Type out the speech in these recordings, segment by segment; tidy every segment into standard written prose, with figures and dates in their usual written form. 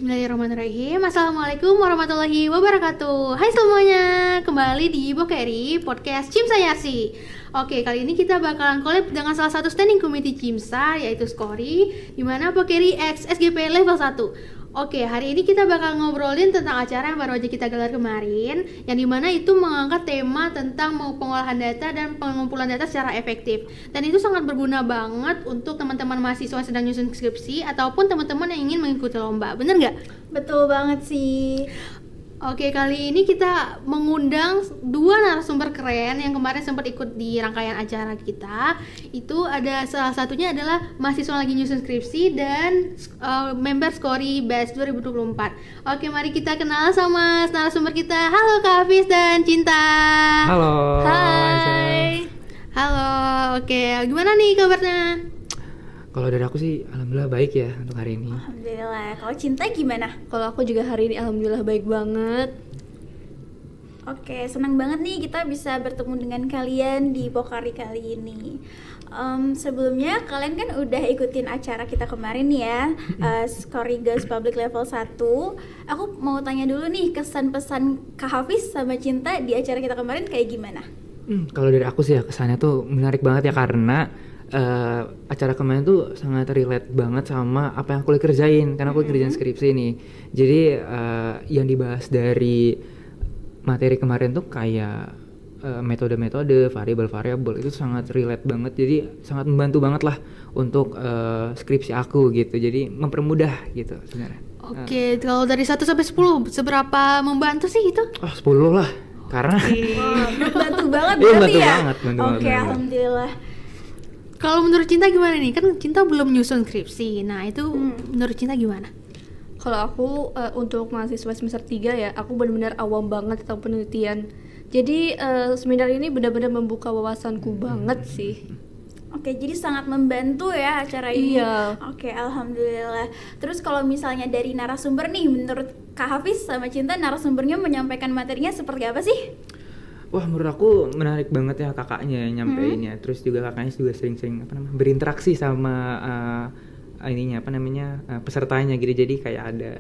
Bismillahirrahmanirrahim. Assalamualaikum warahmatullahi wabarakatuh. Hai semuanya, kembali di Bokeri Podcast Cimsa Yarsi. Oke, kali ini kita bakalan collab dengan salah satu standing committee Cimsa, yaitu Skori, dimana Bokeri X SGP level 1. Oke, hari ini kita bakal ngobrolin tentang acara yang baru aja kita gelar kemarin, yang dimana itu mengangkat tema tentang pengolahan data dan pengumpulan data secara efektif. Dan itu sangat berguna banget untuk teman-teman mahasiswa yang sedang nyusun skripsi ataupun teman-teman yang ingin mengikuti lomba. Bener nggak? Betul banget sih. Oke, kali ini kita mengundang dua narasumber keren yang kemarin sempat ikut di rangkaian acara kita. Itu ada salah satunya adalah mahasiswa lagi nyusun skripsi dan member Skori Batch 2024. Oke, mari kita kenal sama narasumber kita. Halo Kak Hafiz dan Cinta. Halo. Hai. Halo. Oke, gimana nih kabarnya? Kalau dari aku sih alhamdulillah baik ya untuk hari ini. Alhamdulillah. Kalau Cinta gimana? Kalau aku juga hari ini alhamdulillah baik banget. Oke, senang banget nih kita bisa bertemu dengan kalian di Pokari kali ini. Sebelumnya kalian kan udah ikutin acara kita kemarin ya, Skori Girls Public Level 1. Aku mau tanya dulu nih, kesan pesan Kak Hafiz sama Cinta di acara kita kemarin kayak gimana? Kalau dari aku sih ya kesannya tuh menarik banget ya karena acara kemarin tuh sangat relate banget sama apa yang aku lagi kerjain karena aku kerjain skripsi nih. Jadi yang dibahas dari materi kemarin tuh kayak metode-metode, variabel-variabel itu sangat relate banget. Jadi sangat membantu banget lah untuk skripsi aku gitu. Jadi mempermudah gitu sebenarnya. Oke, kalau dari 1 sampai 10 seberapa membantu sih itu? 10 lah. Karena Wah, membantu banget iya, berarti bantu ya? banget, bantu Oke, banget. alhamdulillah. Kalau menurut Cinta gimana nih? Kan Cinta belum nyusun skripsi. Nah, itu menurut Cinta gimana? Kalau aku untuk mahasiswa semester 3 ya, aku benar-benar awam banget tentang penelitian. Jadi seminar ini benar-benar membuka wawasanku banget sih. Oke, jadi sangat membantu ya acara ini. Iya. Oke, alhamdulillah. Terus kalau misalnya dari narasumber nih, menurut Kak Hafiz sama Cinta, narasumbernya menyampaikan materinya seperti apa sih? wah menurut aku menarik banget ya kakaknya yang nyampeinnya. Terus juga kakaknya juga sering-sering berinteraksi sama pesertanya gitu. Jadi kayak ada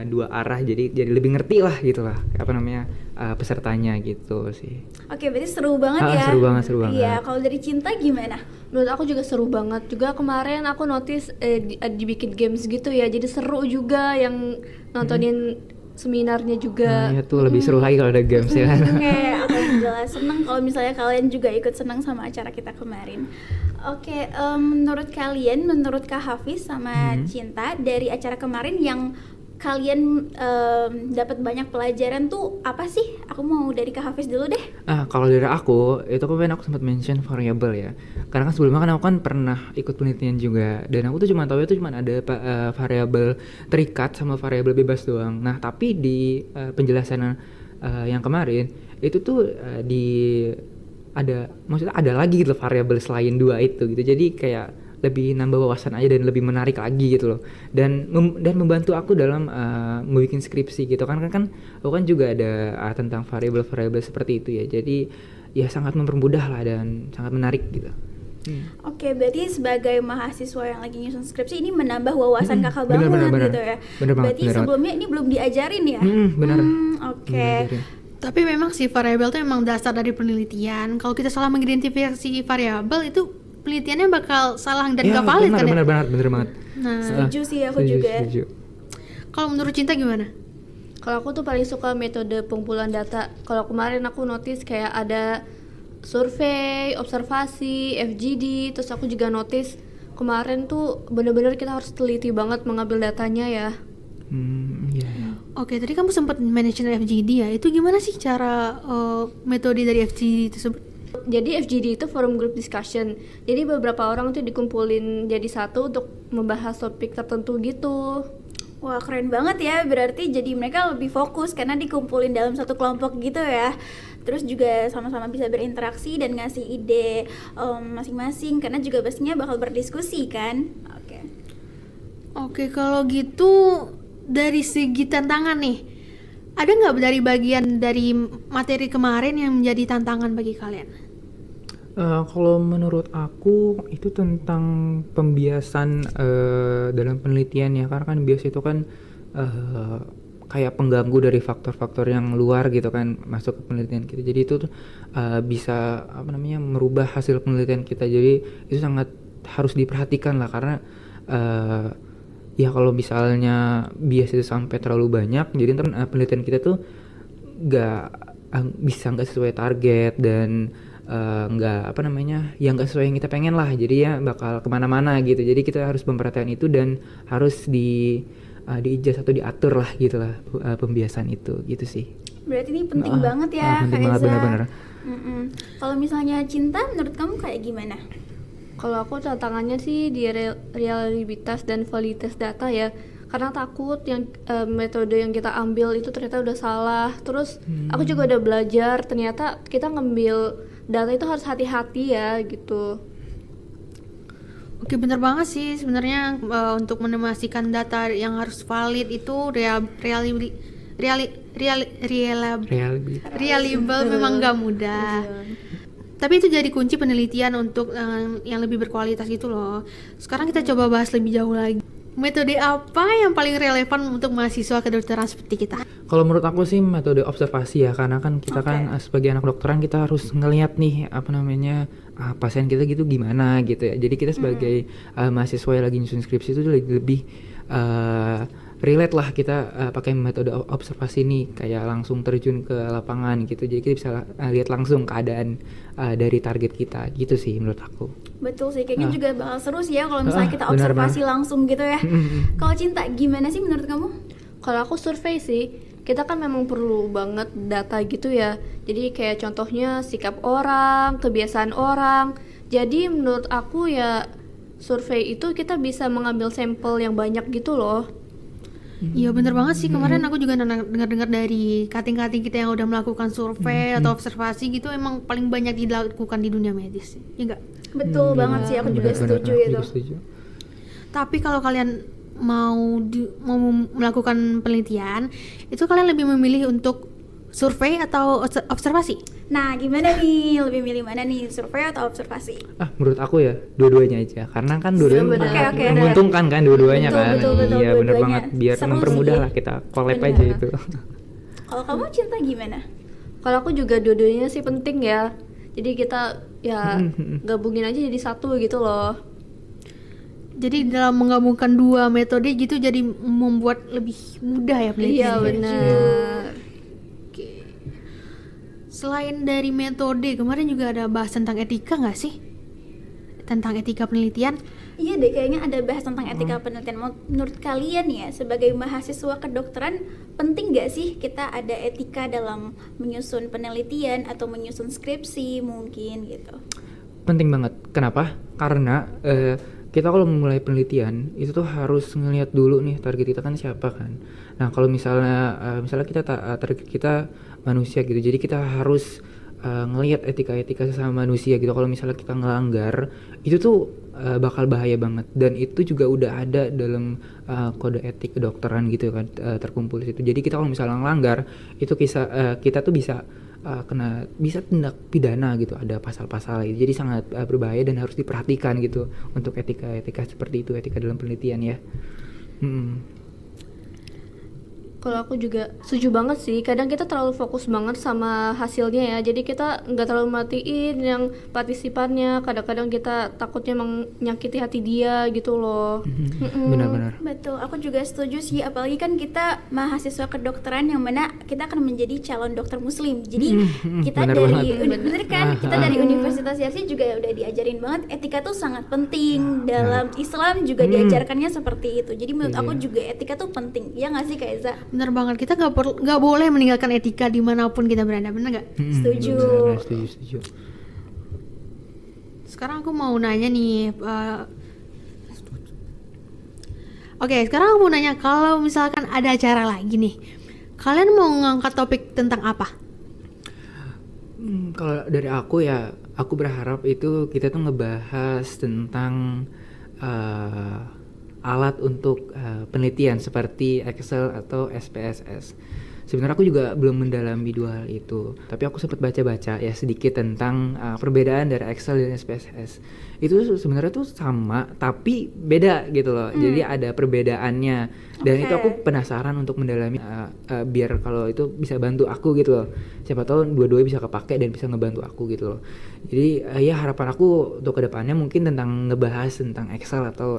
dua arah, jadi lebih ngerti lah gitu lah pesertanya gitu sih. Oke, berarti seru banget ya. Seru banget. Iya, kalau dari Cinta gimana? Menurut aku juga seru banget. Juga kemarin aku notice dibikin games gitu ya. Jadi seru juga yang nontonin seminarnya juga. Nah, ya tuh lebih seru lagi kalau ada games ya kan. Oke, alhamdulillah seneng kalau misalnya kalian juga ikut senang sama acara kita kemarin. Oke, menurut kalian, menurut Kak Hafiz sama Cinta, dari acara kemarin yang kalian dapat banyak pelajaran tuh apa sih? Aku mau dari Kak Hafiz dulu deh. Kalau dari aku, itu kemarin aku sempat mention variable ya. Karena kan sebelumnya kan aku kan pernah ikut penelitian juga, dan aku tuh cuma tahu itu cuma ada variabel terikat sama variabel bebas doang. Nah, tapi di penjelasan yang kemarin itu tuh maksudnya ada lagi gitu variabel selain dua itu gitu. Jadi kayak lebih nambah wawasan aja dan lebih menarik lagi gitu loh. Dan membantu aku dalam membuat skripsi gitu kan aku kan juga ada tentang variabel-variabel seperti itu ya. Jadi ya sangat mempermudah lah dan sangat menarik gitu. Oke, berarti sebagai mahasiswa yang lagi nyusun skripsi ini menambah wawasan kakak bener, banget bener. gitu ya. Bener banget, Berarti bener sebelumnya ini belum diajarin ya? Benar. Oke. Tapi memang sih variabel itu memang dasar dari penelitian. Kalau kita salah mengidentifikasi variabel itu penelitiannya bakal salah dan gak valid kan ya? Bener banget. Nah, Setuju sih aku juga. Setuju. kalau menurut Cinta gimana? Kalau aku tuh paling suka metode pengumpulan data. Kalau kemarin aku notice kayak ada survei, observasi, FGD, terus aku juga notice kemarin tuh bener-bener kita harus teliti banget mengambil datanya ya. Iya. Oke, tadi kamu sempat mention FGD ya. Itu gimana sih cara metode dari FGD tersebut? Jadi FGD itu forum group discussion. Jadi beberapa orang tuh dikumpulin jadi satu untuk membahas topik tertentu gitu. Wah, keren banget ya. Berarti jadi mereka lebih fokus karena dikumpulin dalam satu kelompok gitu ya. Terus juga sama-sama bisa berinteraksi dan ngasih ide masing-masing karena juga pastinya bakal berdiskusi kan. Oke, kalau gitu dari segi tantangan nih, ada nggak dari bagian dari materi kemarin yang menjadi tantangan bagi kalian? Kalau menurut aku itu tentang pembiasan dalam penelitian ya, karena kan bias itu kan eh, kayak pengganggu dari faktor-faktor yang luar gitu kan masuk ke penelitian kita. Jadi itu tuh bisa apa namanya merubah hasil penelitian kita. Jadi itu sangat harus diperhatikan lah karena ya kalau misalnya bias itu sampai terlalu banyak, jadi ntar penelitian kita tuh nggak nggak sesuai target dan nggak apa namanya ya nggak sesuai yang kita pengen lah. Jadi ya bakal kemana-mana gitu. Jadi kita harus memperhatikan itu dan harus diijaz atau diatur lah gitu lah pembiasan itu gitu sih. Berarti ini penting banget ya, penting Kak banget Eza. benar-benar. Kalau misalnya cinta, menurut kamu kayak gimana? Kalau aku tantangannya sih di realitas dan validitas data ya, karena takut yang metode yang kita ambil itu ternyata udah salah. Terus aku juga udah belajar ternyata kita ngambil data itu harus hati-hati ya gitu. Oke, bener banget sih sebenarnya untuk memastikan data yang harus valid itu reliable memang nggak mudah. Tapi itu jadi kunci penelitian untuk yang lebih berkualitas gitu loh. Sekarang kita coba bahas lebih jauh lagi. Metode apa yang paling relevan untuk mahasiswa kedokteran seperti kita? Kalau menurut aku sih metode observasi ya, karena kan kita kan sebagai anak kedokteran kita harus ngelihat nih apa namanya pasien kita gitu gimana gitu ya. Jadi kita sebagai mahasiswa yang lagi nyusun skripsi itu lebih relate lah kita pakai metode observasi ini, kayak langsung terjun ke lapangan gitu. Jadi kita bisa lihat langsung keadaan dari target kita gitu sih menurut aku. Betul sih, kayaknya juga bakal seru sih ya kalau misalnya kita benar, observasi langsung gitu ya. Kalau Cinta, gimana sih menurut kamu? Kalau aku survei sih, kita kan memang perlu banget data gitu ya. Jadi kayak contohnya sikap orang, kebiasaan orang. Jadi menurut aku ya survei itu kita bisa mengambil sampel yang banyak gitu loh. Iya bener banget sih, kemarin aku juga dengar-dengar dari kating-kating kita yang udah melakukan survei atau observasi gitu, emang paling banyak dilakukan di dunia medis, ya enggak? Betul banget sih, aku juga setuju itu. Tapi kalau kalian mau melakukan penelitian, itu kalian lebih memilih untuk survei atau observasi? Nah, gimana nih? Lebih milih mana nih? Survei atau observasi? Menurut aku ya dua-duanya aja, karena kan dua-duanya Oke, menguntungkan kan dua-duanya Betul, kan. betul, Iya bener dua-duanya. banget, biar Seru mempermudah sih. lah kita collab Bener. aja itu. Kalau kamu Cinta gimana? Kalau aku juga dua-duanya sih penting ya. Jadi kita ya gabungin aja jadi satu gitu loh. Jadi dalam menggabungkan dua metode gitu jadi membuat lebih mudah ya penelitian. Iya benar. Selain dari metode, kemarin juga ada bahas tentang etika nggak sih? Tentang etika penelitian. Iya deh, kayaknya ada bahas tentang etika penelitian. Menurut kalian ya, sebagai mahasiswa kedokteran, penting gak sih kita ada etika dalam menyusun penelitian atau menyusun skripsi mungkin gitu? Penting banget. Kenapa? Karena kita kalau memulai penelitian itu tuh harus ngelihat dulu nih target kita kan siapa kan. Nah kalau misalnya kita target kita manusia gitu, jadi kita harus ngelihat etika-etika sesama manusia gitu. Kalau misalnya kita ngelanggar itu tuh bakal bahaya banget, dan itu juga udah ada dalam kode etik kedokteran gitu kan, terkumpul di situ. Jadi kita kalau misalnya ngelanggar itu kita tuh bisa bisa tindak pidana gitu, ada pasal-pasal itu. Jadi sangat berbahaya dan harus diperhatikan gitu untuk etika-etika seperti itu, etika dalam penelitian ya. Kalau aku juga setuju banget sih, kadang kita terlalu fokus banget sama hasilnya ya, jadi kita nggak terlalu matiin yang partisipannya. Kadang-kadang kita takutnya menyakiti hati dia gitu loh. Benar-benar. Betul, aku juga setuju sih, apalagi kan kita mahasiswa kedokteran yang mana kita akan menjadi calon dokter muslim. Jadi kita benar dari banget. bener kan, kita dari Universitas Yarsi juga udah diajarin banget etika tuh sangat penting. Dalam Islam juga diajarkannya seperti itu. Jadi menurut aku juga etika tuh penting. Ya nggak sih Kak Eza? Bener banget, kita nggak boleh meninggalkan etika dimanapun kita berada, bener nggak? Setuju. Benar, setuju. Sekarang aku mau nanya nih, oke, sekarang aku mau nanya, kalau misalkan ada acara lagi nih, kalian mau ngangkat topik tentang apa? Kalau dari aku ya, aku berharap itu kita tuh ngebahas tentang alat untuk penelitian seperti Excel atau SPSS. sebenarnya aku juga belum mendalami dua hal itu, tapi aku sempat baca-baca ya sedikit tentang perbedaan dari Excel dan SPSS. Itu sebenarnya tuh sama tapi beda gitu loh. Jadi ada perbedaannya, dan itu aku penasaran untuk mendalami biar kalau itu bisa bantu aku gitu loh. Siapa tahu dua-duanya bisa kepake dan bisa ngebantu aku gitu loh. Jadi ya harapan aku untuk kedepannya mungkin tentang ngebahas tentang Excel atau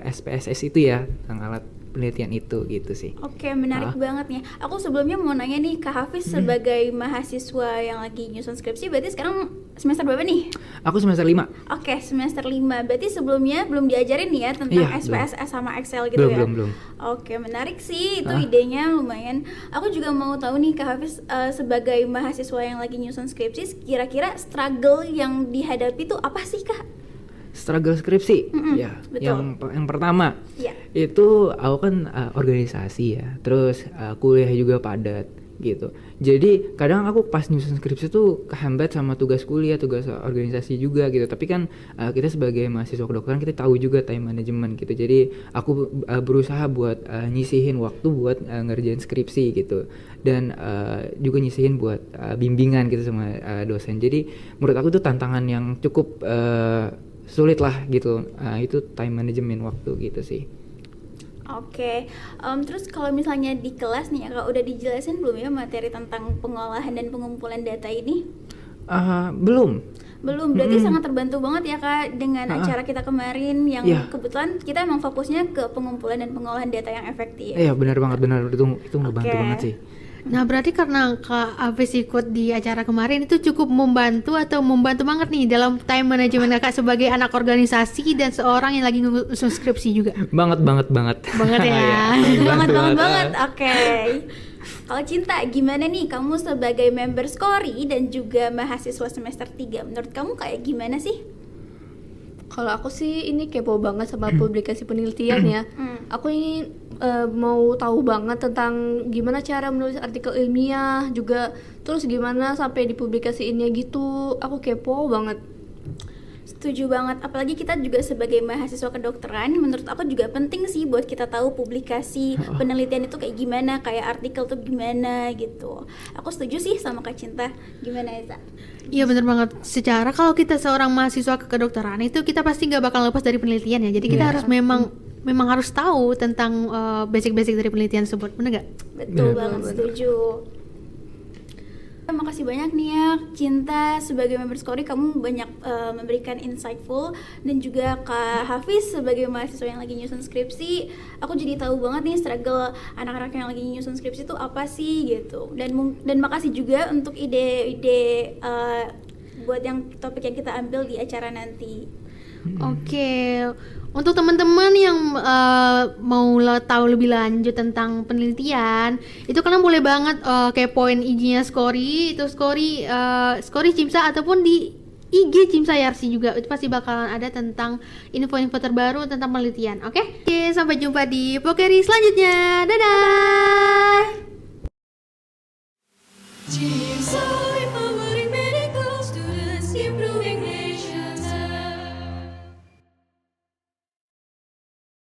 SPSS itu ya, tentang alat penelitian itu gitu sih. Oke, menarik banget nih. Aku sebelumnya mau nanya nih, Kak Hafiz sebagai mahasiswa yang lagi nyusun skripsi, berarti sekarang semester berapa nih? Aku semester 5. Oke, semester 5. Berarti sebelumnya belum diajarin nih ya tentang Iya, SPSS sama Excel gitu ya? Belum. Oke, menarik sih. Itu idenya lumayan. Aku juga mau tahu nih, Kak Hafiz, sebagai mahasiswa yang lagi nyusun skripsi, kira-kira struggle yang dihadapi tuh apa sih, Kak? Struggle skripsi ya, betul. yang pertama Iya. itu aku kan organisasi ya, terus kuliah juga padat gitu. Jadi kadang aku pas nyusun skripsi tuh kehambat sama tugas kuliah, tugas organisasi juga gitu. Tapi kan kita sebagai mahasiswa kedokteran kita tahu juga time management gitu. Jadi aku berusaha buat nyisihin waktu buat ngerjain skripsi gitu, dan juga nyisihin buat bimbingan gitu sama dosen. Jadi menurut aku tuh tantangan yang cukup sulit lah gitu. Itu time management waktu gitu sih. Oke, terus kalau misalnya di kelas nih ya, Kak, udah dijelasin belum ya materi tentang pengolahan dan pengumpulan data ini? Belum. Belum, berarti sangat terbantu banget ya, Kak, dengan acara kita kemarin yang kebetulan kita emang fokusnya ke pengumpulan dan pengolahan data yang efektif. Iya benar banget, itu ngebantu banget sih. Nah, berarti karena Kak Hafiz ikut di acara kemarin itu cukup membantu banget nih dalam time management Kakak sebagai anak organisasi dan seorang yang lagi ngurus skripsi juga. Banget. Banget ya. Banget. Oke. Kalau Cinta, gimana nih kamu sebagai member Skori dan juga mahasiswa semester 3? Menurut kamu kayak gimana sih? Kalau aku sih ini kepo banget sama publikasi penelitian ya. Aku ingin mau tahu banget tentang gimana cara menulis artikel ilmiah juga, terus gimana sampai dipublikasiinnya gitu. Aku kepo banget. Setuju banget, apalagi kita juga sebagai mahasiswa kedokteran, menurut aku juga penting sih buat kita tahu publikasi penelitian itu kayak gimana, kayak artikel tuh gimana gitu. Aku setuju sih sama Kak Cinta. Gimana Eza? Iya benar banget. Secara kalau kita seorang mahasiswa kedokteran itu kita pasti nggak bakal lepas dari penelitian ya. Jadi kita harus memang harus tahu tentang basic-basic dari penelitian tersebut, benar nggak? Betul banget, setuju. Terima kasih banyak nih ya Cinta, sebagai member Skori kamu banyak memberikan insightful, dan juga Kak Hafiz sebagai mahasiswa yang lagi nyusun skripsi, aku jadi tahu banget nih struggle anak-anak yang lagi nyusun skripsi itu apa sih gitu. Dan makasih juga untuk ide-ide buat yang topik yang kita ambil di acara nanti. Oke. Untuk teman-teman yang mau tahu lebih lanjut tentang penelitian, itu kalian boleh banget kepoin IG-nya Skori, itu Skori Cimsa, ataupun di IG Cimsa Yarsi juga. Itu pasti bakalan ada tentang info-info terbaru tentang penelitian. Oke, sampai jumpa di Pokeri selanjutnya. Dadah. Cimsa, empowering medical students, improving